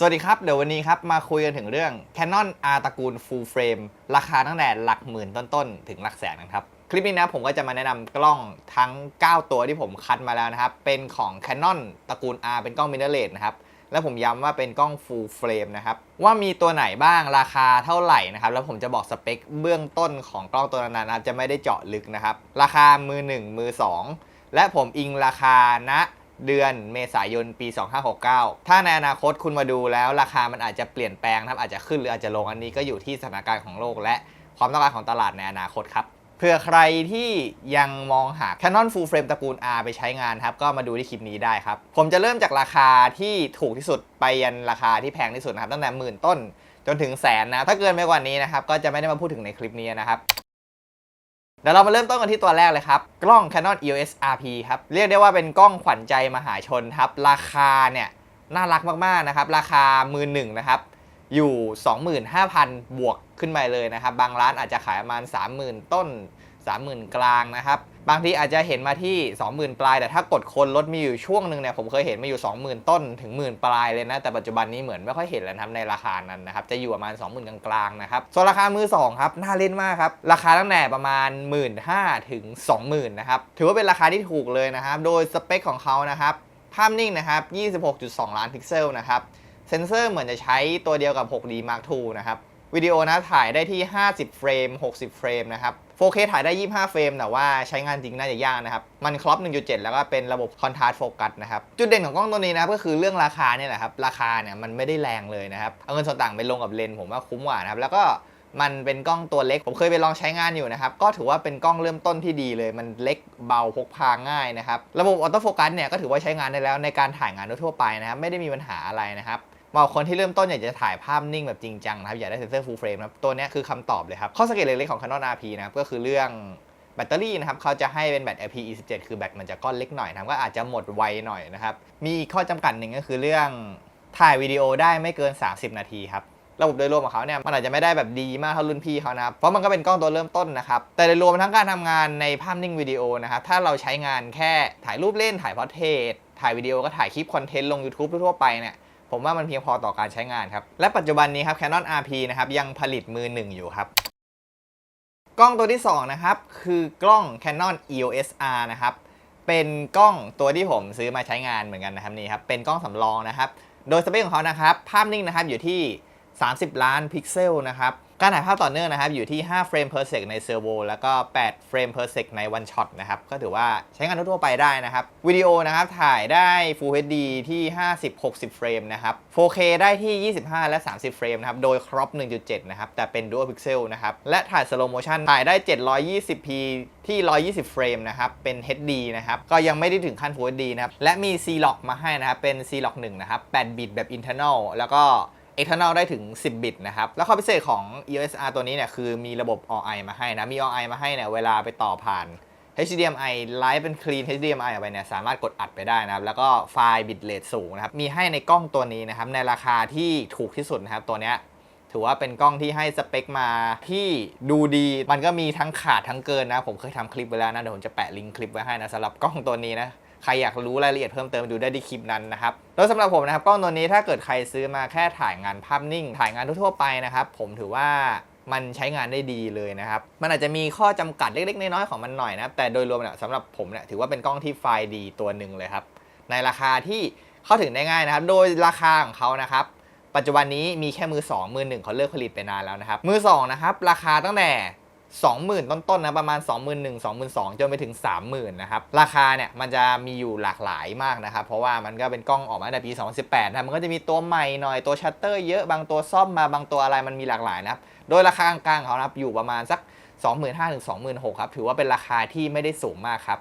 สวัสดีครับเดี๋ยววันนี้ครับมาคุยกันถึงเรื่อง Canon R ตระกูล Full Frame ราคาตั้งแต่หลักหมื่นต้นๆถึงหลักแสนนะครับคลิปนี้นะผมก็จะมาแนะนำกล้องทั้ง9ตัวที่ผมคัดมาแล้วนะครับเป็นของ Canon ตระกูล R เป็นกล้อง mirrorless นะครับและผมย้ำว่าเป็นกล้อง Full Frame นะครับว่ามีตัวไหนบ้างราคาเท่าไหร่นะครับแล้วผมจะบอกสเปคเบื้องต้นของกล้องตัวนั้นนะครับจะไม่ได้เจาะลึกนะครับราคามือ1มือ2และผมอิงราคาณเดือนเมษายนปี 2569 ถ้าในอนาคตคุณมาดูแล้วราคามันอาจจะเปลี่ยนแปลงนะครับอาจจะขึ้นหรืออาจจะลงอันนี้ก็อยู่ที่สถานการณ์ของโลกและความต้องการของตลาดในอนาคตครับเผื่อใครที่ยังมองหา Canon Full Frame ตระกูล R ไปใช้งานครับก็มาดูที่คลิปนี้ได้ครับผมจะเริ่มจากราคาที่ถูกที่สุดไปยันราคาที่แพงที่สุดนะครับตั้งแต่หมื่นต้นจนถึงแสนนะถ้าเกินไปกว่านี้นะครับก็จะไม่ได้มาพูดถึงในคลิปนี้นะครับเดี๋ยวเรามาเริ่มต้นกันที่ตัวแรกเลยครับกล้อง Canon EOS RP ครับเรียกได้ว่าเป็นกล้องขวัญใจมหาชนครับราคาเนี่ยน่ารักมากๆนะครับราคามือหนึ่งนะครับอยู่ 25,000 บวกขึ้นไปเลยนะครับบางร้านอาจจะขายประมาณ 30,000 ต้น 30,000 กลางนะครับบางทีอาจจะเห็นมาที่ 20,000 ปลายแต่ถ้ากดคนลดมีอยู่ช่วงหนึ่งเนี่ยผมเคยเห็นมาอยู่ 20,000 ต้นถึงหมื่นปลายเลยนะแต่ปัจจุบันนี้เหมือนไม่ค่อยเห็นแล้วนะครับในราคานั้นนะครับจะอยู่ประมาณ 20,000 กลางๆนะครับส่วนราคามือ2ครับน่าเล่นมากครับราคาตั้งแต่ประมาณ 15,000 ถึง 20,000 นะครับถือว่าเป็นราคาที่ถูกเลยนะครับโดยสเปคของเขานะครับภาพนิ่งนะครับ 26.2 ล้านพิกเซลนะครับเซนเซอร์เหมือนจะใช้ตัวเดียวกับ 6D Mark II นะครับวิดีโอนะถ่ายได้ที่ 50 เฟรม 60 เฟรมนะครับ 4K ถ่ายได้ 25 เฟรมแต่ว่าใช้งานจริงน่าจะยากนะครับมันครอป 1.7 แล้วก็เป็นระบบ Contrast Focus นะครับจุดเด่นของกล้องตัวนี้นะก็คือเรื่องราคาเนี่ยแหละครับราคาเนี่ยมันไม่ได้แรงเลยนะครับเอาเงินส่วนต่างไปลงกับเลนส์ผมว่าคุ้มกว่านะครับแล้วก็มันเป็นกล้องตัวเล็กผมเคยไปลองใช้งานอยู่นะครับก็ถือว่าเป็นกล้องเริ่มต้นที่ดีเลยมันเล็กเบาพกพาง่ายนะครับระบบออโต้โฟกัสเนี่ยก็ถือว่าใช้งานได้แล้วในการถ่ายงานทั่วไปนะครับไม่ได้มีปัญหาอะไรนะครับเหมาะคนที่เริ่มต้นอยากจะถ่ายภาพนิ่งแบบจริงจังนะครับอยากได้เซนเซอร์ full frame นะครับตัวนี้คือคำตอบเลยครับข้อสังเกตเล็กๆของ Canon RP นะครับก็คือเรื่องแบตเตอรี่นะครับเขาจะให้เป็นแบต LPE17 คือแบตมันจะก้อนเล็กหน่อยนะครับก็อาจจะหมดไวหน่อยนะครับมีข้อจำกัดหนึ่งก็คือเรื่องถ่ายวิดีโอได้ไม่เกิน30นาทีครับระบบโดยรวมของเขาเนี่ยมันอาจจะไม่ได้แบบดีมากเท่ารุ่นพี่เขานะครับเพราะมันก็เป็นกล้องตัวเริ่มต้นนะครับแต่โดยรวมทั้งการทำงานในภาพนิ่งวิดีโอนะครับถ้าเราใช้งานแค่ถ่ายรูปเล่นถ่ายพอร์เทรตถ่ายวิดีโอก็ถ่ายคลิปคอนเทนต์ลง YouTube ทั่วไปเนี่ยผมว่ามันเพียงพอต่อการใช้งานครับและปัจจุบันนี้ครับ Canon RP นะครับยังผลิตมือหนึ่งอยู่ครับกล้องตัวที่2นะครับคือกล้อง Canon EOS R นะครับเป็นกล้องตัวที่ผมซื้อมาใช้งานเหมือนกันนะครับนี่ครับเป็นกล้องสำรองนะครับโดยสเปคของเขานะครับภาพนิ่งนะครับอยู่ที่30 ล้านพิกเซลนะครับการถ่ายภาพต่อเนื่องนะครับอยู่ที่5 เฟรม per sec ในเซอร์โวแล้วก็8 เฟรม per sec ใน one shot นะครับก็ถือว่าใช้งานทั่วไปได้นะครับวิดีโอนะครับถ่ายได้ Full HD ที่ 50-60 เฟรมนะครับ 4K ได้ที่ 25 และ 30 เฟรมนะครับโดย crop 1.7 นะครับแต่เป็น dual pixel นะครับและถ่าย slow motion ถ่ายได้ 720p ที่ 120 เฟรมนะครับเป็น HD นะครับก็ยังไม่ได้ถึงขั้น Full HD นะครับและมี C-Log มาให้นะครับเป็น C-Log 1นะครับ8 บิตแบบ internal แล้วก็external ได้ถึง10 บิตนะครับแล้วข้อพิเศษของ EOS R ตัวนี้เนี่ยคือมีระบบ OI มาให้นะมี OI มาให้เนี่ยเวลาไปต่อผ่าน HDMI ไลฟ์เป็น clean HDMI ออกไปเนี่ยสามารถกดอัดไปได้นะครับแล้วก็ไฟล์บิตเรทสูงนะครับมีให้ในกล้องตัวนี้นะครับในราคาที่ถูกที่สุดนะครับตัวเนี้ยถือว่าเป็นกล้องที่ให้สเปคมาที่ดูดีมันก็มีทั้งขาดทั้งเกินนะผมเคยทำคลิปไว้แล้วนะเดี๋ยวผมจะแปะลิงก์คลิปไว้ให้นะสำหรับกล้องตัวนี้นะใครอยากรู้รายละเอียดเพิ่มเติมดูได้ที่คลิปนั้นนะครับโดยสำหรับผมนะครับกล้องตัวนี้ถ้าเกิดใครซื้อมาแค่ถ่ายงานภาพนิ่งถ่ายงานทั่วไปนะครับผมถือว่ามันใช้งานได้ดีเลยนะครับมันอาจจะมีข้อจำกัดเล็กๆน้อยๆของมันหน่อยนะครับแต่โดยรวมเนี่ยสำหรับผมเนี่ยถือว่าเป็นกล้องที่ไฟล์ดีตัวหนึ่งเลยครับในราคาที่เข้าถึงได้ง่ายนะครับโดยราคาของเขานะครับปัจจุบันนี้มีแค่มือ2มือ1เขาเลิกผลิตไปนานแล้วนะครับมือ2นะครับราคาตั้งแต่20,000 ต้นๆนะประมาณ 21,000 22,000 จนไปถึง 30,000 นะครับราคาเนี่ยมันจะมีอยู่หลากหลายมากนะครับเพราะว่ามันก็เป็นกล้องออกมาตั้งแต่ปี 2018 นะมันก็จะมีตัวใหม่หน่อยตัวชัตเตอร์เยอะบางตัวซ่อมมาบางตัวอะไรมันมีหลากหลายนะครับโดยราคากลางๆเขานะครับอยู่ประมาณสัก 25,000 ถึง 26,000 ครับถือว่าเป็นราคาที่ไม่ได้สูงมากครับ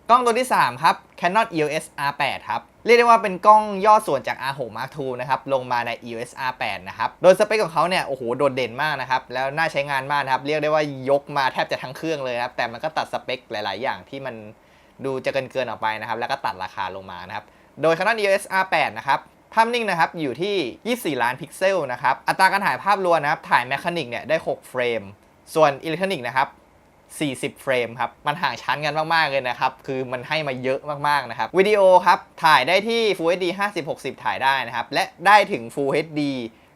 กล้องตัวที่3ครับ Canon EOS R8 ครับเรียกได้ว่าเป็นกล้องย่อส่วนจาก R6 Mark II นะครับลงมาใน EOS R8 นะครับโดยสเปคของเขาเนี่ยโอ้โหโดดเด่นมากนะครับแล้วน่าใช้งานมากนะครับเรียกได้ว่ายกมาแทบจะทั้งเครื่องเลยครับแต่มันก็ตัดสเปคหลายๆอย่างที่มันดูจะเกินออกไปนะครับแล้วก็ตัดราคาลงมานะครับโดย Canon EOS R8 นะครับภาพนิ่งนะครับอยู่ที่ 24 ล้านพิกเซลนะครับอัตราการถ่ายภาพรวมนะครับถ่ายแมคานิกเนี่ยได้6 เฟรมส่วนอิเล็กทรอนิกส์นะครับ 40 เฟรมครับมันห่างชั้นกันมากๆเลยนะครับคือมันให้มาเยอะมากๆนะครับวิดีโอครับถ่ายได้ที่ Full HD 50-60 ถ่ายได้นะครับและได้ถึง Full HD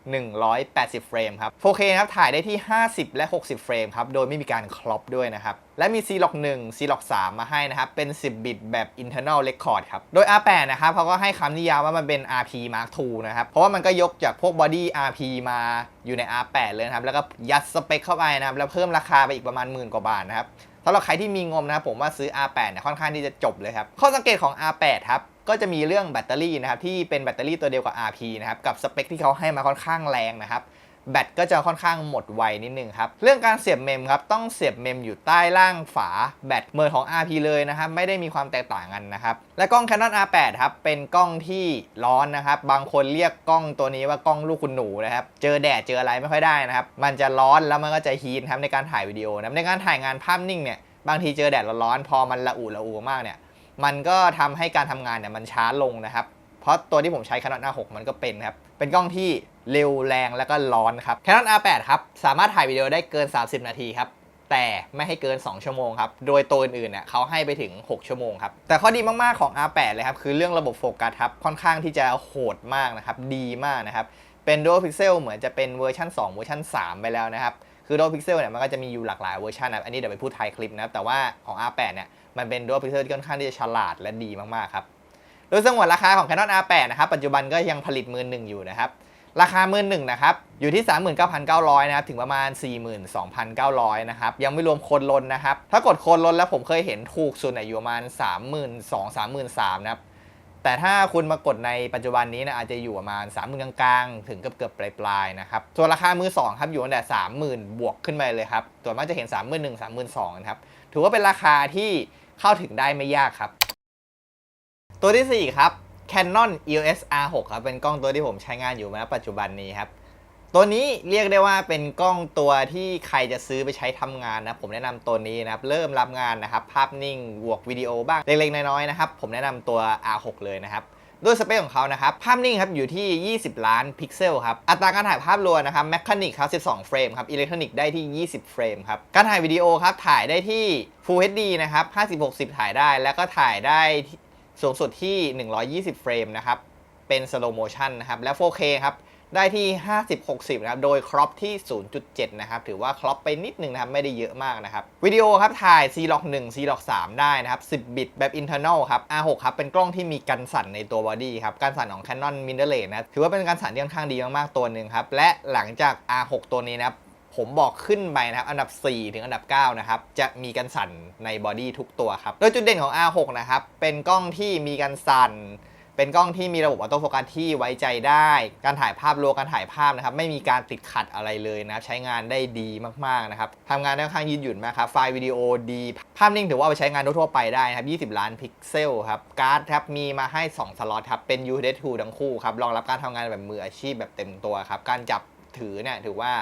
180 เฟรมครับ 4K นะครับถ่ายได้ที่ 50 และ 60 เฟรมครับโดยไม่มีการครอปด้วยนะครับและมี C-Log 1 C-Log 3 มาให้นะครับเป็น 10 บิตแบบ internal record ครับโดย R8 นะครับเขาก็ให้คำนิยามว่ามันเป็น RP Mark II นะครับเพราะว่ามันก็ยกจากพวก body RP มาอยู่ใน R8 เลยนะครับแล้วก็ยัดสเปคเข้าไปนะครับแล้วเพิ่มราคาไปอีกประมาณ10,000 กว่าบาทนะครับสำหรับใครที่มีงบนะครับผมว่าซื้อ R8 เนี่ยค่อนข้างที่จะจบเลยครับข้อสังเกตของ R8 ครับก็จะมีเรื่องแบตเตอรี่นะครับที่เป็นแบตเตอรี่ตัวเดียวกับ RP นะครับกับสเปคที่เขาให้มาค่อนข้างแรงนะครับแบตก็จะค่อนข้างหมดไวนิดนึงครับเรื่องการเสียบเมมครับต้องเสียบเมมอยู่ใต้ล่างฝาแบตเหมือนของ RP เลยนะครับไม่ได้มีความแตกต่างกันนะครับและกล้อง Canon R8 ครับเป็นกล้องที่ร้อนนะครับบางคนเรียกกล้องตัวนี้ว่ากล้องลูกคุณหนูนะครับเจอแดดเจออะไรไม่ค่อยได้นะครับมันจะร้อนแล้วมันก็จะฮีทครับในการถ่ายวิดีโอนะในการถ่ายงานภาพนิ่งเนี่ยบางทีเจอแดดร้อนพอมันละอุมากเนี่ยมันก็ทำให้การทำงานเนี่ยมันช้าลงนะครับเพราะตัวที่ผมใช้ Canon R6 มันก็เป็นครับเป็นกล้องที่เร็วแรงแล้วก็ร้อนครับ Canon R8 ครับสามารถถ่ายวิดีโอได้เกิน30 นาทีครับแต่ไม่ให้เกิน2ชั่วโมงครับโดยตัวอื่นๆเนี่ยเขาให้ไปถึง6ชั่วโมงครับแต่ข้อดีมากๆของ R8 เลยครับคือเรื่องระบบโฟกัสครับค่อนข้างที่จะโหดมากนะครับดีมากนะครับเป็น Dual Pixel เหมือนจะเป็นเวอร์ชัน2เวอร์ชัน3ไปแล้วนะครับคือ Dual Pixel เนี่ยมันก็จะมีอยู่หลากหลายเวอร์ชันนะอันนี้เดี๋ยวไปพูดท้ายคลิปนะครับแต่ว่าของ R8 เนี่ยมันเป็น Dual Pixel ที่ค่อนข้างที่จะฉลาดและดีมากๆครับโดยสงวนราคาของ Canon R8 นะครับปัจจุบันก็ยังผลิตมือหนึ่งอยู่นะครับราคามือหนึ่งนะครับอยู่ที่ 39,900 นะครับถึงประมาณ 42,900 นะครับยังไม่รวมโคนลนนะครับถ้ากดโคนลนแล้วผมเคยเห็นถูกสุดอยู่ประมาณ 32,000-33,000 นะครับแต่ถ้าคุณมากดในปัจจุบันนี้นะอาจจะอยู่ประมาณ 30,000 กลางๆถึงเกือบปลายๆนะครับส่วนราคามือ2ครับอยู่ตั้งแต่ 30,000 บวกขึ้นไปเลยครับส่วนมากจะเห็น 31,000 32,000 นะครับถือว่าเป็นราคาที่เข้าถึงได้ไม่ยากครับตัวที่4ครับCanon EOS R6 ครับเป็นกล้องตัวที่ผมใช้งานอยู่ณปัจจุบันนี้ครับตัวนี้เรียกได้ว่าเป็นกล้องตัวที่ใครจะซื้อไปใช้ทำงานนะผมแนะนำตัวนี้นะครับเริ่มรับงานนะครับภาพนิ่งบวกวิดีโอบ้างเล็กๆน้อยๆนะครับผมแนะนำตัว R6 เลยนะครับด้วยสเปคของเขานะครับภาพนิ่งครับอยู่ที่20ล้านพิกเซลครับอัตราการถ่ายภาพรวมนะครับแมคคานิกครับ12เฟรมครับอิเล็กทรอนิกส์ได้ที่20เฟรมครับการถ่ายวิดีโอครับถ่ายได้ที่ Full HD นะครับ50-60ถ่ายได้แล้วก็ถ่ายได้สูงสุดที่120เฟรมนะครับเป็นสโลว์โมชั่นนะครับและ 4K ครับได้ที่50-60นะครับโดยครอปที่ 0.7 นะครับถือว่าครอปไปนิดนึงนะครับไม่ได้เยอะมากนะครับวิดีโอครับถ่าย C-Log 1 C-Log 3 ได้นะครับ10 บิตแบบ internal ครับ R6 ครับเป็นกล้องที่มีกันสั่นในตัวบอดี้ครับการสั่นของ Canon Mirrorless นะถือว่าเป็นการสั่นที่ค่อนข้างดีมากๆตัวหนึ่งครับและหลังจาก R6 ตัวนี้นะครับผมบอกขึ้นไปนะครับอันดับ4ถึงอันดับ9นะครับจะมีกันสั่นในบอดี้ทุกตัวครับโดยจุดเด่นของ R6 นะครับเป็นกล้องที่มีกันสั่นเป็นกล้องที่มีระบบออโต้โฟกัสที่ไว้ใจได้การถ่ายภาพรวมการถ่ายภาพนะครับไม่มีการติดขัดอะไรเลยนะครับใช้งานได้ดีมากๆนะครับทำงานได้ค่อนข้างยืดหยุ่นมากครับไฟล์วิดีโอดีภาพนิ่งถือว่าเอาไปใช้งานทั่วไปได้ครับ20ล้านพิกเซลครับการ์ดครับมีมาให้2สล็อตครับเป็น UHD 2ทั้งคู่ครับรองรับการทำงานแบบมืออาชีพแบบเต็มตัวครับการจับถือเนี่ยถือว่า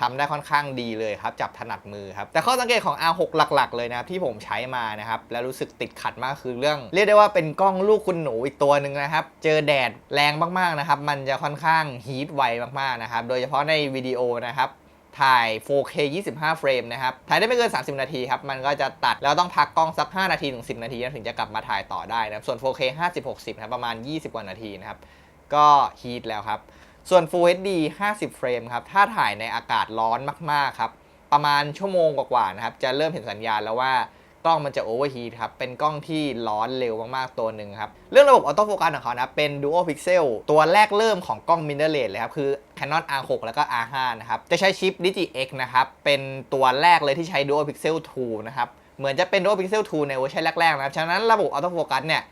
ทำได้ค่อนข้างดีเลยครับจับถนัดมือครับแต่ข้อสังเกตของ R6 หลักๆเลยนะครับที่ผมใช้มานะครับและรู้สึกติดขัดมากคือเรื่องเรียกได้ว่าเป็นกล้องลูกคุณหนูอีกตัวหนึ่งนะครับเจอแดดแรงมากๆนะครับมันจะค่อนข้างฮีทไวมากๆนะครับโดยเฉพาะในวิดีโอนะครับถ่าย 4K 25 เฟรมนะครับถ่ายได้ไม่เกิน30 นาทีครับมันก็จะตัดแล้วต้องพักกล้องสัก5นาทีถึง10นาทีถึงจะกลับมาถ่ายต่อได้นะครับส่วน 4K 50-60นะประมาณ20กว่านาทีนะครับก็ฮีทแล้วครับส่วน Full HD 50 เฟรมครับถ้าถ่ายในอากาศร้อนมากๆครับประมาณชั่วโมงกว่าๆนะครับจะเริ่มเห็นสัญญาณแล้วว่ากล้องมันจะโอเวอร์ฮีทครับเป็นกล้องที่ร้อนเร็วมากๆตัวหนึ่งครับเรื่องระบบออโต้โฟกัสของเขานะเป็น Dual Pixel ตัวแรกเริ่มของกล้อง Mirrorless เลยครับคือ Canon R6 แล้วก็ R5 นะครับจะใช้ชิป Digi-X นะครับเป็นตัวแรกเลยที่ใช้ Dual Pixel 2 นะครับเหมือนจะเป็น Dual Pixel 2 ในเวอร์ชันแรกๆนะครับฉะนั้นระบบออโต้โฟกัสเนี่ย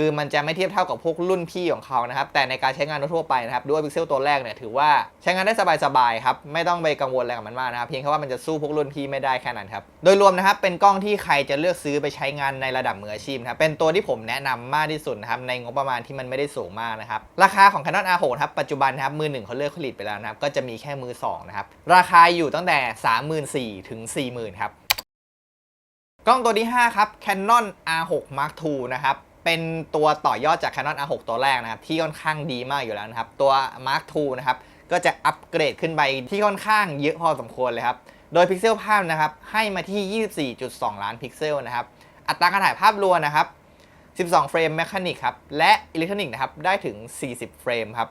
คือมันจะไม่เทียบเท่ากับพวกรุ่นพี่ของเขานะครับแต่ในการใช้งานทั่วไปนะครับด้วย Pixel ตัวแรกเนี่ยถือว่าใช้งานได้สบายๆครับไม่ต้องไปกังวลอะไรกับมันมากนะครับเพียงแค่ว่ามันจะสู้พวกรุ่นพี่ไม่ได้แค่นั้นครับโดยรวมนะครับเป็นกล้องที่ใครจะเลือกซื้อไปใช้งานในระดับมืออาชีพครับเป็นตัวที่ผมแนะนำมากที่สุดนะครับในงบประมาณที่มันไม่ได้สูงมากนะครับราคาของ Canon R6 ครับปัจจุบันนะครับมือ1เขาเลิกผลิตไปแล้วนะครับก็จะมีแค่มือ2นะครับราคาอยู่ตั้งแต่ 34,000 ถึง 40,000 ครับกล้องตัวที่5ครับ Canon R6 Mark II นะครับเป็นตัวต่อยอดจาก Canon R6 ตัวแรกนะครับที่ค่อนข้างดีมากอยู่แล้วนะครับตัว Mark II นะครับก็จะอัปเกรดขึ้นไปที่ค่อนข้างเยอะพอสมควรเลยครับ โดยพิกเซลภาพนะครับให้มาที่ 24.2 ล้านพิกเซลนะครับอัตราการถ่ายภาพรวมนะครับ12 เฟรมแมคานิกครับและอิเล็กทรอนิกส์นะครับได้ถึง 40 เฟรมครับ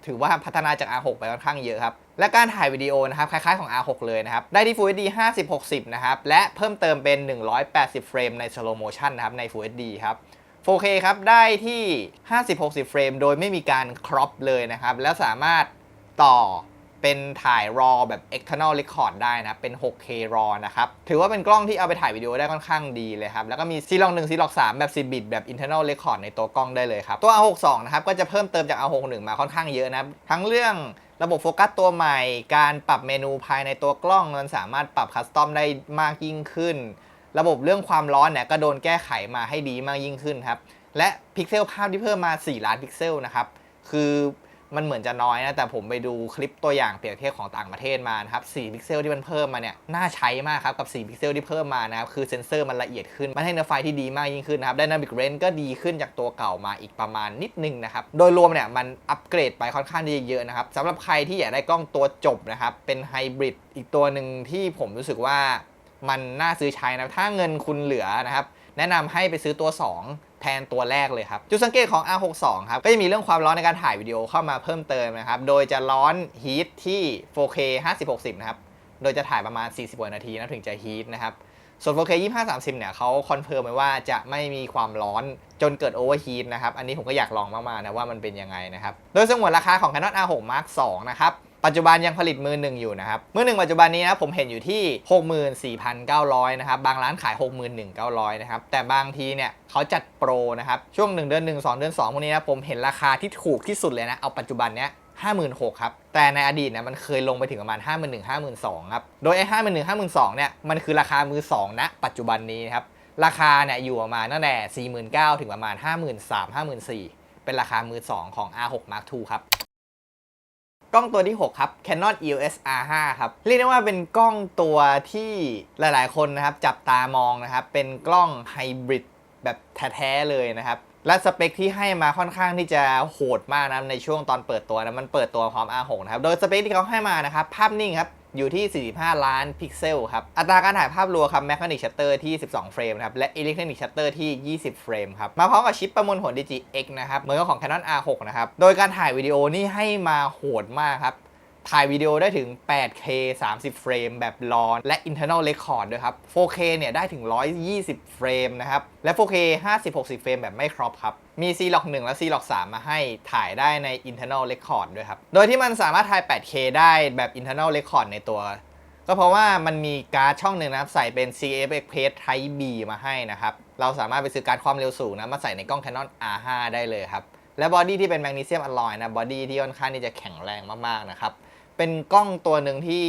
ถือว่าพัฒนาจาก R6 ไปค่อนข้างเยอะครับและการถ่ายวิดีโอนะครับคล้ายๆของ R6 เลยนะครับได้ที่ Full HD 50-60 นะครับและเพิ่มเติมเป็น 180 เฟรมใน Slow Motion นะครับใน Full HD ครับ 4K ครับได้ที่ 50-60 เฟรมโดยไม่มีการครอปเลยนะครับแล้วสามารถต่อเป็นถ่าย RAW แบบ external record ได้นะเป็น 6K RAW นะครับถือว่าเป็นกล้องที่เอาไปถ่ายวิดีโอได้ค่อนข้างดีเลยครับแล้วก็มี C-Log 1 C-Log 3 แบบ 10 บิตแบบ internal record ในตัวกล้องได้เลยครับตัว R62 นะครับก็จะเพิ่มเติมจาก R61 มาค่อนข้างเยอะนะทั้งเรื่องระบบโฟกัสตัวใหม่การปรับเมนูภายในตัวกล้องมันสามารถปรับคัสตอมได้มากยิ่งขึ้นระบบเรื่องความร้อนเนี่ยก็โดนแก้ไขมาให้ดีมากยิ่งขึ้นครับและพิกเซลภาพที่เพิ่มมา4ล้านพิกเซลนะครับคือมันเหมือนจะน้อยนะแต่ผมไปดูคลิปตัวอย่างเปรียบเทียบของต่างประเทศมานะครับ4พิกเซลที่มันเพิ่มมาเนี่ยน่าใช้มากครับกับ4พิกเซลที่เพิ่มมานะครับคือเซนเซอร์มันละเอียดขึ้นมันให้เนื้อไฟที่ดีมากยิ่งขึ้นนะครับ Dynamic Range ก็ดีขึ้นจากตัวเก่ามาอีกประมาณนิดนึงนะครับโดยรวมเนี่ยมันอัปเกรดไปค่อนข้างที่จะเยอะนะครับสำหรับใครที่อยากได้กล้องตัวจบนะครับเป็นไฮบริดอีกตัวหนึ่งที่ผมรู้สึกว่ามันน่าซื้อใช้นะถ้าเงินคุณเหลือนะครับแนะนำให้ไปซื้อตัว 2 แทนตัวแรกเลยครับจุดสังเกตของ R62 ครับก็จะมีเรื่องความร้อนในการถ่ายวิดีโอเข้ามาเพิ่มเติมนะครับโดยจะร้อนฮีทที่ 4K 50-60 นะครับโดยจะถ่ายประมาณ40กว่านาทีนะถึงจะฮีทนะครับส่วน 4K 25-30 เนี่ยเขาคอนเฟิร์มไว้ว่าจะไม่มีความร้อนจนเกิดโอเวอร์ฮีทนะครับอันนี้ผมก็อยากลองมากๆนะว่ามันเป็นยังไงนะครับโดยสงวนราคาของ Canon R6 Mark II นะครับปัจจุบันยังผลิตมือหนึ่งอยู่นะครับมือหนึ่งปัจจุบันนี้นะผมเห็นอยู่ที่ 64,900 นะครับบางร้านขาย 61,900 นะครับแต่บางทีเนี่ยเขาจัดโปรนะครับช่วง1เดือน1 2เดือน2พวกนี้นะผมเห็นราคาที่ถูกที่สุดเลยนะเอาปัจจุบันเนี้ย 56,000 ครับแต่ในอดีตเนี่ยมันเคยลงไปถึงประมาณ 51,000 52,000 ครับโดยไอ้ 51,000 52,000 เนี่ยมันคือราคามือ2นะปัจจุบันนี้ครับราคาเนี่ยอยู่ประมาณตั้งแต่ 49,000 ถึงประมาณ 53,000 54,000 เป็นราคามือ2ของ R6 Mark II ครับกล้องตัวที่ 6 ครับ Canon EOS R5 ครับเรียกได้ว่าเป็นกล้องตัวที่หลายๆคนนะครับจับตามองนะครับเป็นกล้องไฮบริดแบบแท้ๆเลยนะครับและสเปคที่ให้มาค่อนข้างที่จะโหดมากนะในช่วงตอนเปิดตัวนะมันเปิดตัวพร้อม R6 นะครับโดยสเปคที่เขาให้มานะครับภาพนิ่งครับอยู่ที่ 45 ล้านพิกเซลครับอัตราการถ่ายภาพรวมครับ Mechanic Shutter ที่ 12 เฟรมครับและ Electronic Shutter ที่ 20 เฟรมครับมาพร้อมกับชิปประมวลผล Digi X นะครับเหมือนกับของ Canon R6 นะครับโดยการถ่ายวิดีโอนี่ให้มาโหดมากครับถ่ายวิดีโอได้ถึง 8K 30 เฟรมแบบรอและ internal record ด้วยครับ 4K เนี่ยได้ถึง 120 เฟรมนะครับและ 4K 50-60 เฟรมแบบไม่ครอปครับมี C-Log 1 และ C-Log 3 มาให้ถ่ายได้ใน internal record ด้วยครับโดยที่มันสามารถถ่าย 8K ได้แบบ internal record ในตัวก็เพราะว่ามันมีการ์ดช่องหนึ่งนะครับใส่เป็น CF Express Type B มาให้นะครับเราสามารถไปซื้อการ์ดความเร็วสูงนะมาใส่ในกล้อง Canon R5 ได้เลยครับและบอดี้ที่เป็นแมกนีเซียมอลลอยนะบอดี้ที่ค่อนข้างที่จะแข็งแรงมากๆนะครับเป็นกล้องตัวหนึ่งที่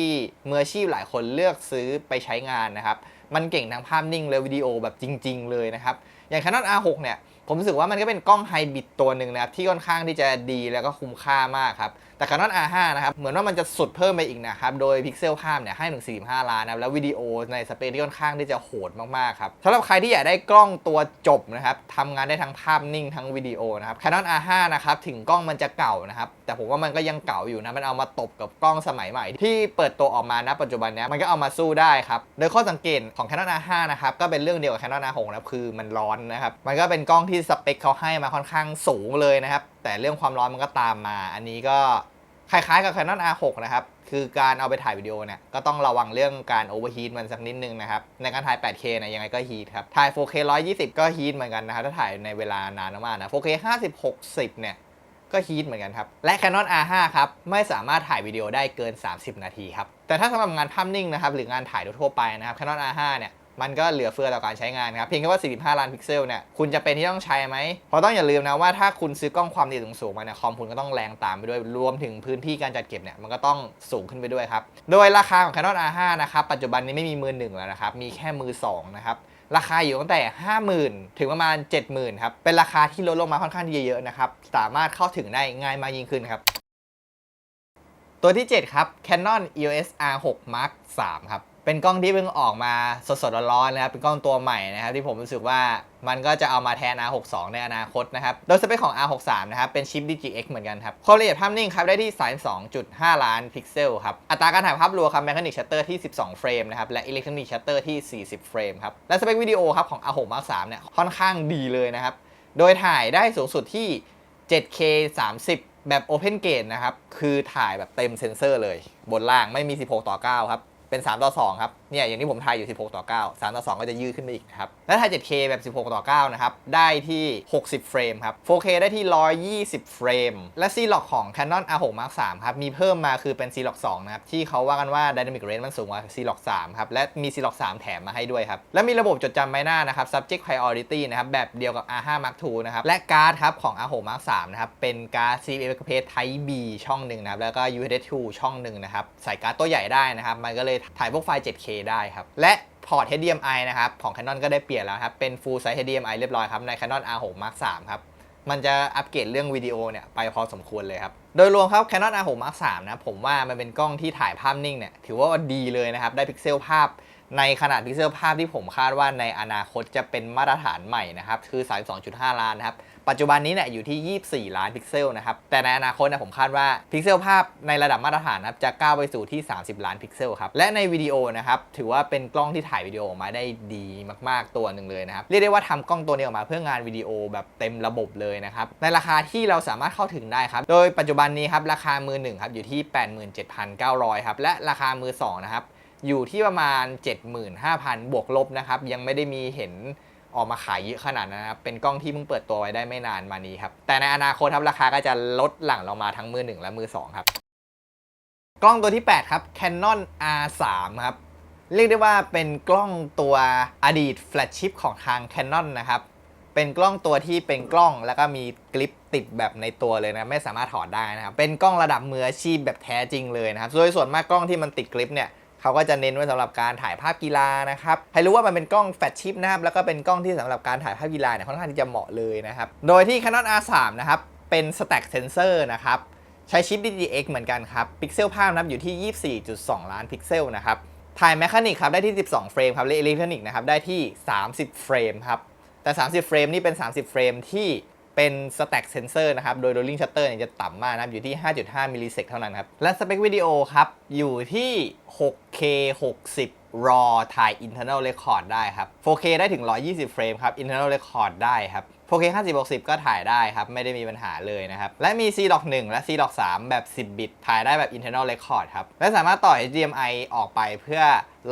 มืออาชีพหลายคนเลือกซื้อไปใช้งานนะครับมันเก่งทั้งภาพนิ่งและวิดีโอแบบจริงๆเลยนะครับอย่าง Canon R6 เนี่ยผมรู้สึกว่ามันก็เป็นกล้องไฮบริดตัวหนึ่งนะครับที่ค่อนข้างที่จะดีแล้วก็คุ้มค่ามากครับแต่ Canon R5 นะครับเหมือนว่ามันจะสุดเพิ่มไปอีกนะครับโดยพิกเซลภาพเนี่ยให้ถึง45 ล้านนะแล้ววิดีโอในสเปคที่ค่อนข้างที่จะโหดมากๆครับสำหรับใครที่อยากได้กล้องตัวจบนะครับทำงานได้ทั้งภาพนิ่งทั้งวิดีโอนะครับ Canon R5 นะครับถึงกล้องมันจะเก่านะครับแต่ผมว่ามันก็ยังเก่าอยู่นะมันเอามาตบกับกล้องสมัยใหม่ที่เปิดตัวออกมาณปัจจุบันนี้มันก็เอามาสู้ได้ครับโดยข้อสังเกตของ Canon R5 นะครับก็เป็นเรื่องเดียวกับ Canon R6 นะคือมันร้อนนะครับมันก็เป็นกล้องที่สเปคเขาให้มาค่อนข้างสูงเลยนะครับแต่เรื่องความร้อนมันก็ตามมาอันนี้ก็คล้ายๆกับ Canon R6 นะครับคือการเอาไปถ่ายวิดีโอเนี่ยก็ต้องระวังเรื่องการโอเวอร์ฮีทมันสักนิดนึงนะครับในการถ่าย 8K เนี่ยยังไงก็ฮีทครับถ่าย 4K 120 ก็ฮีทเหมือนกันนะครับถ้าถ่ายในเวลานานมากนะ 4K 50-60 เนี่ยก็ฮีทเหมือนกันครับและ Canon R5 ครับไม่สามารถถ่ายวิดีโอได้เกิน30 นาทีครับแต่ถ้าสำหรับงานภาพนิ่งนะครับหรืองานถ่ายทั่วไปนะครับ Canon R5 เนี่ยมันก็เหลือเฟือต่อการใช้งานครับเพียงแค่ว่า45 ล้านพิกเซลเนี่ยคุณจะเป็นที่ต้องใช้ไหมเพราะต้องอย่าลืมนะว่าถ้าคุณซื้อกล้องความถี่สูงๆมาเนี่ยคอมคุณก็ต้องแรงตามไปด้วยรวมถึงพื้นที่การจัดเก็บเนี่ยมันก็ต้องสูงขึ้นไปด้วยครับโดยราคาของ Canon R5 นะครับปัจจุบันนี้ไม่มีมือหนึ่งแล้วนะครับมีแค่มือสองนะครับราคาอยู่ตั้งแต่ 50,000 ถึงประมาณ 70,000 ครับเป็นราคาที่ลดลงมาค่อนข้างที่เยอะนะครับสามารถเข้าถึงได้ง่ายมากยิ่งขึ้นครับตัวที่ 7 ครับ Canon EOS R6 Mark III ครับ เป็นกล้องที่เพิ่งออกมาสดๆร้อนๆนะครับเป็นกล้องตัวใหม่นะครับที่ผมรู้สึกว่ามันก็จะเอามาแทน R62 ในอนาคตนะครับโดยสเปคของ R63 นะครับเป็นชิป DGX เหมือนกันครับความละเอียดภาพนิ่งครับได้ที่ 32.5 ล้านพิกเซลครับอัตราการถ่ายภาพรวมครับ Mechanic Shutter ที่12เฟรมนะครับและ Electronic Shutter ที่40เฟรมครับและสเปควิดีโอครับของ R6 Mark 3เนี่ยค่อนข้างดีเลยนะครับโดยถ่ายได้สูงสุดที่ 7K 30 แบบ Open Gate นะครับคือถ่ายแบบเต็มเซนเซอร์เลยบนล่างไม่มี16:9ครับเป็น3:2ครับเนี่ยอย่างที่ผมถ่ายอยู่16:9 3:2ก็จะยืดขึ้นไปอีกนะครับและถ่าย 7K แบบ16:9นะครับได้ที่60เฟรมครับ 4K ได้ที่120เฟรมและ C-Log ของ Canon R6 Mark 3ครับมีเพิ่มมาคือเป็น C-Log 2นะครับที่เขาว่ากันว่า Dynamic Range มันสูงกว่า C-Log 3ครับและมี C-Log 3แถมมาให้ด้วยครับและมีระบบจดจำใบหน้านะครับ Subject Priority นะครับแบบเดียวกับ R5 Mark II นะครับและการ์ดครับของ R6 Mark 3นะครับเป็นการ์ด CF Type B ช่องหนึ่งนะครับแล้วก็ UHD-2 ช่องหนึ่งนะครับใส่การ์ดตัวใหญ่ได้นะครับมันก็เลยถ่ายพวกไฟล์ 7K ได้ครับและพอร์ต HDMI นะครับของ Canon ก็ได้เปลี่ยนแล้วครับเป็น Full Size HDMI เรียบร้อยครับใน Canon R6 Mark 3ครับมันจะอัปเกรดเรื่องวิดีโอเนี่ยไปพอสมควรเลยครับโดยรวมครับ Canon R6 Mark 3นะผมว่ามันเป็นกล้องที่ถ่ายภาพนิ่งเนี่ยถือว่าดีเลยนะครับได้พิกเซลภาพในขนาดพิกเซลภาพที่ผมคาดว่าในอนาคตจะเป็นมาตรฐานใหม่นะครับคือ 32.5 ล้านนะครับปัจจุบันนี้เนี่ยอยู่ที่24ล้านพิกเซลนะครับแต่ในอนาคตนะผมคาดว่าพิกเซลภาพในระดับมาตรฐานนะครับจะก้าวไปสู่ที่30ล้านพิกเซลครับและในวิดีโอนะครับถือว่าเป็นกล้องที่ถ่ายวิดีโอออกมาได้ดีมากๆตัวหนึ่งเลยนะครับเรียกได้ว่าทำกล้องตัวนี้ออกมาเพื่องานวิดีโอแบบเต็มระบบเลยนะครับในราคาที่เราสามารถเข้าถึงได้ครับโดยปัจจุบันนี้ครับราคามือ1ครับอยู่ที่ 87,900 ครับและราคามือ2นะครับอยู่ที่ประมาณ 75,000 บวกลบนะครับยังไม่ได้มีเห็นออกมาขายเยอะขนาดนั้นนะครับเป็นกล้องที่เพิ่งเปิดตัวไว้ได้ไม่นานมานี้ครับแต่ในอนาคตครับราคาก็จะลดหลั่งลงมาทั้งมือ1และมือ2ครับกล้องตัวที่8ครับ Canon R3 ครับเรียกได้ว่าเป็นกล้องตัวอดีตแฟลชชิปของทาง Canon นะครับเป็นกล้องตัวที่เป็นกล้องแล้วก็มีกริปติดแบบในตัวเลยนะไม่สามารถถอดได้นะครับเป็นกล้องระดับมืออาชีพแบบแท้จริงเลยนะครับโดยส่วนมากกล้องที่มันติดกริปเนี่ยเขาก็จะเน้นไว้สำหรับการถ่ายภาพกีฬานะครับให้รู้ว่ามันเป็นกล้องแฟลชชิปนะครับแล้วก็เป็นกล้องที่สำหรับการถ่ายภาพกีฬาเนี่ยค่อนข้างที่จะเหมาะเลยนะครับโดยที่ Canon R3 นะครับเป็น Stack Sensor นะครับใช้ชิป DGX เหมือนกันครับพิกเซลภาพนับอยู่ที่ 24.2 ล้านพิกเซลนะครับถ่ายแมคานิกครับได้ที่12เฟรมครับและอิเล็กทรอนิกนะครับได้ที่30เฟรมครับแต่30เฟรมนี่เป็น30เฟรมที่เป็น Stack Sensor นะครับโดย Rolling Shutter เนี่ยจะต่ำมากนะครับอยู่ที่ 5.5 มิลลิเซกเท่านั้นครับและสเปควิดีโอครับอยู่ที่ 6K 60 RAW ถ่าย Internal Record ได้ครับ 4K ได้ถึง120เฟรมครับ Internal Record ได้ครับ 4K 50/60 ก็ถ่ายได้ครับไม่ได้มีปัญหาเลยนะครับและมี C-Log 1 และ C-Log 3 แบบ10 บิตถ่ายได้แบบ Internal Record ครับและสามารถต่อ HDMI ออกไปเพื่อ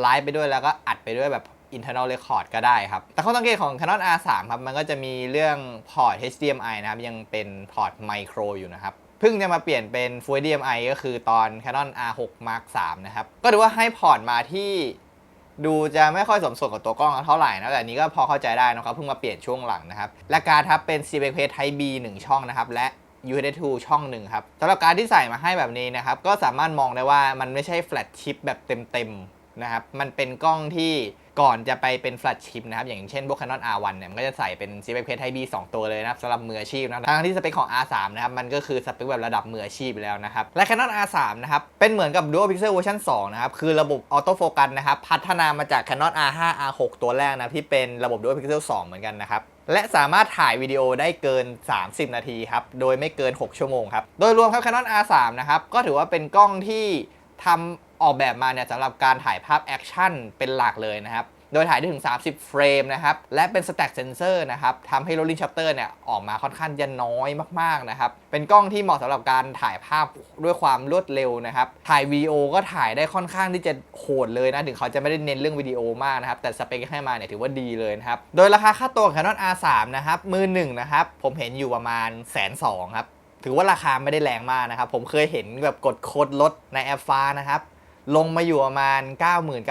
ไลฟ์ไปด้วยแล้วก็อัดไปด้วยแบบ internal record ก็ได้ครับแต่ข้อสังเกตของ Canon R3 ครับมันก็จะมีเรื่องพอร์ต HDMI นะครับยังเป็นพอร์ตไมโครอยู่นะครับเพิ่งจะมาเปลี่ยนเป็น Full HDMI ก็คือตอน Canon R6 Mark 3นะครับก็ถือว่าให้พอร์ตมาที่ดูจะไม่ค่อยสมส่วนกับตัวกล้องเท่าไหร่นะแต่อันนี้ก็พอเข้าใจได้นะครับเพิ่งมาเปลี่ยนช่วงหลังนะครับและการ์ดครับเป็น CF Type B 1 ช่องนะครับและ UHD-2 ช่องหนึ่งครับสำหรับการ์ดที่ใส่มาให้แบบนี้นะครับก็สามารถมองได้ว่ามันไม่ใช่แฟลชชิปแบบเต็มนะครับมันเป็นกล้องที่ก่อนจะไปเป็นแฟลชชิปนะครับอย่างเช่นพวก Canon R1 เนี่ยมันก็จะใส่เป็น CF Type B 2 ตัวเลยนะครับสำหรับมืออาชีพนะทั้งที่สเปคของ R3 นะครับมันก็คือสเปคแบบระดับมืออาชีพแล้วนะครับและ Canon R3 นะครับเป็นเหมือนกับ Dual Pixel เวอร์ชัน2นะครับคือระบบออโต้โฟกัสนะครับพัฒนามาจาก Canon R5 R6 ตัวแรกนะที่เป็นระบบ Dual Pixel 2 เหมือนกันนะครับและสามารถถ่ายวิดีโอได้เกิน30นาทีครับโดยไม่เกิน6ชั่วโมงครับโดยรวมครับ Canon R3 นะครับก็ถือว่าเป็นกล้องที่ทำออกแบบมาเนี่ยสำหรับการถ่ายภาพแอคชั่นเป็นหลักเลยนะครับโดยถ่ายได้ถึง30เฟรมนะครับและเป็น Stack Sensor นะครับทำให้ Rolling Shutter เนี่ยออกมาค่อนข้างจะน้อยมากๆนะครับเป็นกล้องที่เหมาะสำหรับการถ่ายภาพด้วยความรวดเร็วนะครับถ่ายวิดีโอก็ถ่ายได้ค่อนข้างที่จะโหดเลยนะถึงเขาจะไม่ได้เน้นเรื่องวิดีโอมากนะครับแต่สเปคให้มาเนี่ยถือว่าดีเลยนะครับโดยราคาค่าตัวของ Canon R3 นะครับมือ1นะครับผมเห็นอยู่ประมาณ120,000ครับถือว่าราคาไม่ได้แรงมากนะครับผมเคยเห็นแบบกดโค้ดลดในแอปฟ้านะครับลงมาอยู่ประมาณ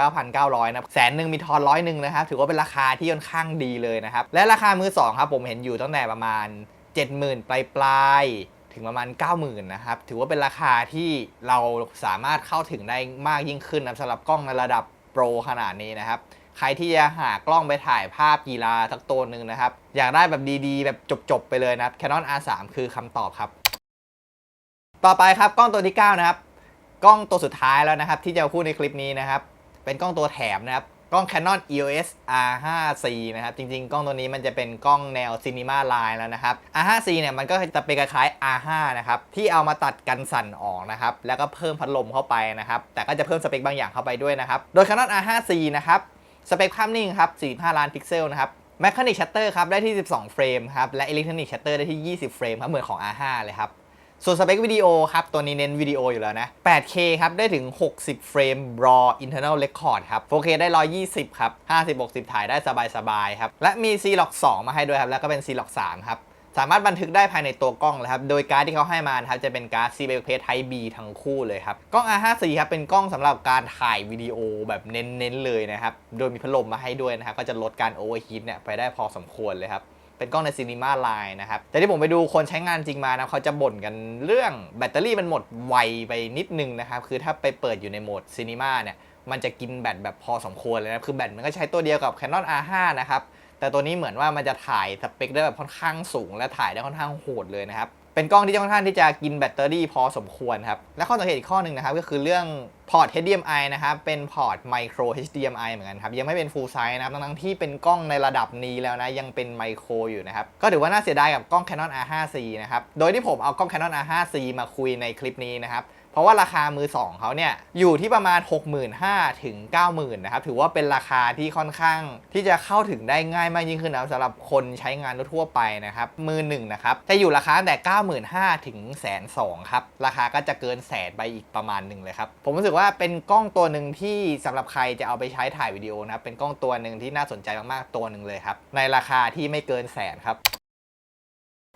99,900 นะ100,000มีทอน100นะครับถือว่าเป็นราคาที่ค่อนข้างดีเลยนะครับและราคามือ2ครับผมเห็นอยู่ตั้งแต่ประมาณ 70,000 ปลายถึงประมาณ 90,000 นะครับถือว่าเป็นราคาที่เราสามารถเข้าถึงได้มากยิ่งขึ้นนะสำหรับกล้องในระดับโปรขนาดนี้นะครับใครที่จะหากล้องไปถ่ายภาพกีฬาสักตัวหนึ่งนะครับอยากได้แบบดีๆแบบจบๆไปเลยนะ Canon R3 คือคำตอบครับต่อไปครับกล้องตัวที่9นะครับกล้องตัวสุดท้ายแล้วนะครับที่จะพูดในคลิปนี้นะครับ เป็นกล้องตัวแถมนะครับกล้อง Canon EOS R5C นะครับจริงๆกล้องตัวนี้มันจะเป็นกล้องแนว Cinema Line แล้วนะครับ R5C เนี่ยมันก็จะเป็นคล้ายๆ R5 นะครับที่เอามาตัดกันสั่นออกนะครับแล้วก็เพิ่มพัดลมเข้าไปนะครับแต่ก็จะเพิ่มสเปคบางอย่างเข้าไปด้วยนะครับโดย Canon R5C นะครับสเปคภาพนิ่งครับ45ล้านพิกเซลนะครับMechanic Shutter ครับได้ที่12เฟรมครับและ Electronic Shutter ได้ที่20เฟรมครับเหมือนของ R5 เลยครับส่วนสเปควิดีโอครับตัวนี้เน้นวิดีโออยู่แล้วนะ 8K ครับได้ถึง60เฟรม RAW Internal Record ครับ 4K ได้120ครับ50-60ถ่ายได้สบายๆครับและมี C-Log 2มาให้ด้วยครับแล้วก็เป็น C-Log 3ครับสามารถบันทึกได้ภายในตัวกล้องเลยครับโดยการ์ดที่เขาให้มานะครับจะเป็นการ์ด CBX Type B ทั้งคู่เลยครับกล้อง R5C ครับเป็นกล้องสำหรับการถ่ายวิดีโอแบบเน้นๆเลยนะครับโดยมีพัดลมมาให้ด้วยนะครับก็จะลดการโอเวอร์ฮีทเนี่ยไปได้พอสมควรเลยครับเป็นกล้องใน Cinema Line นะครับแต่ที่ผมไปดูคนใช้งานจริงมานะเขาจะบ่นกันเรื่องแบตเตอรี่มันหมดไวไปนิดนึงนะครับคือถ้าไปเปิดอยู่ในโหมด Cinema เนี่ยมันจะกินแบตแบบพอสมควรเลยนะคือแบตมันก็ใช้ตัวเดียวกับ Canon R5 นะครับแต่ตัวนี้เหมือนว่ามันจะถ่ายสเปคได้แบบค่อนข้างสูงและถ่ายได้ค่อนข้างโหดเลยนะครับเป็นกล้องที่ค่อนข้างที่จะกินแบตเตอรี่พอสมควรครับและข้อสังเกตอีกข้อหนึ่งนะครับก็คือเรื่องพอร์ต HDMI นะครับเป็นพอร์ต Micro HDMI เหมือนกันครับยังไม่เป็น Full Size นะครับทั้งที่เป็นกล้องในระดับนี้แล้วนะยังเป็น Micro อยู่นะครับก็ถือว่าน่าเสียดายกับกล้อง Canon R5C นะครับโดยที่ผมเอากล้อง Canon R5C มาคุยในคลิปนี้นะครับเพราะว่าราคามือ2เขาเนี่ยอยู่ที่ประมาณ 65,000 ถึง 90,000 นะครับถือว่าเป็นราคาที่ค่อนข้างที่จะเข้าถึงได้ง่ายมากยิ่งขึ้นนะสำหรับคนใช้งานทั่วไปนะครับมือ1นะครับจะอยู่ราคาตั้งแต่ 95,000 ถึง 120,000 ครับราคาก็จะเกินแสนไปอีกประมาณหนึ่งเลยครับผมรู้สึกว่าเป็นกล้องตัวหนึ่งที่สำหรับใครจะเอาไปใช้ถ่ายวิดีโอนะครับเป็นกล้องตัวหนึ่งที่น่าสนใจมากๆตัวหนึ่งเลยครับในราคาที่ไม่เกินแสนครับ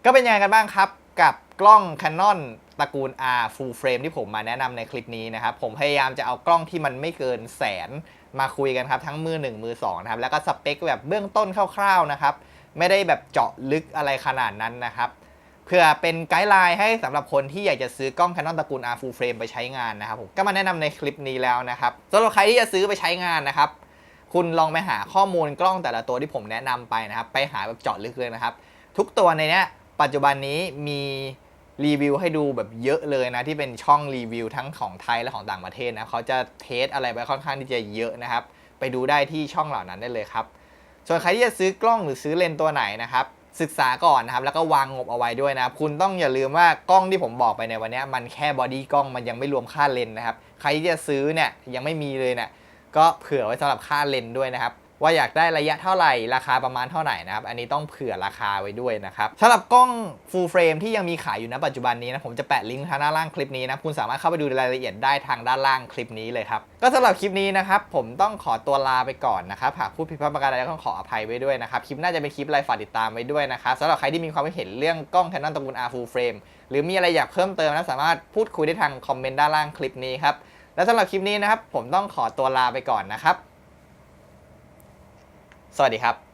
ก็เป็นยังไงกันบ้างครับกับกล้อง Canon ตระกูล R Full Frame ที่ผมมาแนะนำในคลิปนี้นะครับผมพยายามจะเอากล้องที่มันไม่เกินแสนมาคุยกันครับทั้งมือ1มือ2นะครับแล้วก็สเปคแบบเบื้องต้นคร่าวๆนะครับไม่ได้แบบเจาะลึกอะไรขนาดนั้นนะครับเพื่อเป็นไกด์ไลน์ให้สำหรับคนที่อยากจะซื้อกล้อง Canon ตระกูล R Full Frame ไปใช้งานนะครับผมก็มาแนะนำในคลิปนี้แล้วนะครับสำหรับใครที่จะซื้อไปใช้งานนะครับคุณลองไปหาข้อมูลกล้องแต่ละตัวที่ผมแนะนำไปนะครับไปหาแบบเจาะลึกเลยนะครับทุกตัวในเนี้ยปัจจุบันนี้มีรีวิวให้ดูแบบเยอะเลยนะที่เป็นช่องรีวิวทั้งของไทยและของต่างประเทศนะเขาจะเทสอะไรไปค่อนข้างที่จะเยอะนะครับไปดูได้ที่ช่องเหล่านั้นได้เลยครับส่วนใครที่จะซื้อกล้องหรือซื้อเลนส์ตัวไหนนะครับศึกษาก่อนนะครับแล้วก็วางงบเอาไว้ด้วยนะครับคุณต้องอย่าลืมว่ากล้องที่ผมบอกไปในวันนี้มันแค่บอดี้กล้องมันยังไม่รวมค่าเลนส์นะครับใครที่จะซื้อเนี่ยยังไม่มีเลยเนี่ยก็เผื่อไว้สำหรับค่าเลนส์ด้วยนะครับว่าอยากได้ระยะเท่าไหร่ราคาประมาณเท่าไหร่นะครับอันนี้ต้องเผื่อราคาไว้ด้วยนะครับสำหรับกล้อง Full Frame ที่ยังมีขายอยู่ณปัจจุบันนี้นะผมจะแปะลิงก์ทางด้านล่างคลิปนี้นะคุณสามารถเข้าไปดูรายละเอียดได้ทางด้านล่างคลิปนี้เลยครับก็สำหรับคลิปนี้นะครับผมต้องขอตัวลาไปก่อนนะครับหากพูดผิดพลาดประการใดก็ต้องขออภัยไว้ด้วยนะครับคลิปน่าจะเป็นคลิปอะไรฝากติดตามไว้ด้วยนะครับสำหรับใครที่มีความเห็นเรื่องกล้อง Canon ตระกูล R Full Frame หรือมีอะไรอยากเพิ่มเติมนะสามารถพูดคุยได้ทางคอมเมนต์ด้านล่างคลิปนี้ครับและสำหรับคลิปนี้นะครับผมต้องขอตัวลาไปก่อนนะครับสวัสดีครับ